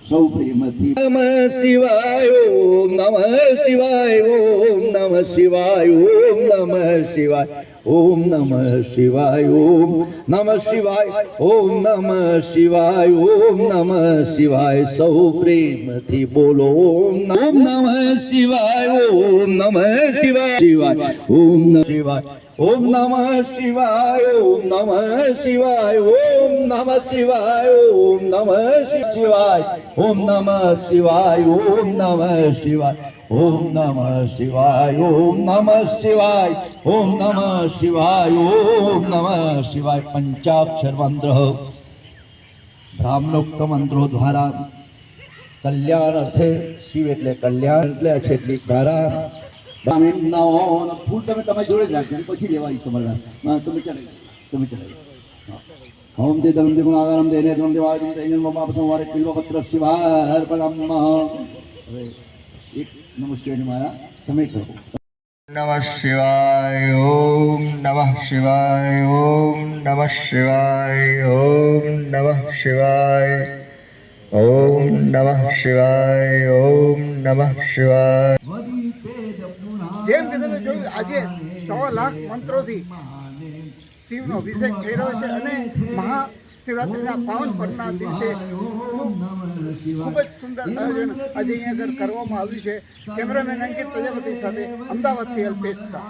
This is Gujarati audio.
સૌ પ્રેમથી નમઃ શિવાય ઓમ નમઃ શિવાય ઓમ નમઃ શિવાય ઓમ નમઃ શિવાય ઓમ નમઃ શિવાય ઓમ નમઃ શિવાય ઓમ નમઃ શિવાય ઓમ નમઃ શિવાય સૌ પ્રેમથી બોલો ઓમ નમઃ શિવાય ઓમ નમઃ શિવાય શિવાય ઓમ નમઃ શિવાય ઓમ નમઃ શિવાય ઓમ નમઃ શિવાય ઓમ નમઃ શિવાય ઓમ નમઃ શિવાય ઓમ નમઃ શિવાય ઓમ નમઃ શિવાય ઓમ નમઃ શિવાય ઓમ નમઃ શિવાય ઓમ નમઃ શિવાય ઓમ નમઃ શિવાય પંચાક્ષર મંત્ર બ્રાહ્મણોક્ત મંત્રો દ્વારા કલ્યાણ અર્થે શિવ એટલે કલ્યાણ એટલે અછેટલી દ્વારા ફૂલ તમે જોડે જ રાખજો પછી લેવાની સમરણ તમે ચલાવી ओम दे दम दे गुणागारम दे नेत्रम दे वायुम दे इंजन मम आपसंवारे बिल्वपत्र शिवार्पणम एक नमस्ते माया તમે કરો नमः शिवाय ओम नमः शिवाय ओम नमः शिवाय ओम नमः शिवाय ओम नमः शिवाय ओम नमः शिवाय। જેમ કે તમે જોયું આજે 100 લાખ મંત્રોથી શિવનો અભિષેક થઈ રહ્યો છે અને મહાશિવરાત્રિના પાવન પર્વના દિવસે ખૂબ જ સુંદર આયોજન આજે અહીંયા આગળ કરવામાં આવ્યું છે। કેમેરામેન અંકિત પ્રજાપતિ સાથે અમદાવાદથી અલ્પેશ શાહ।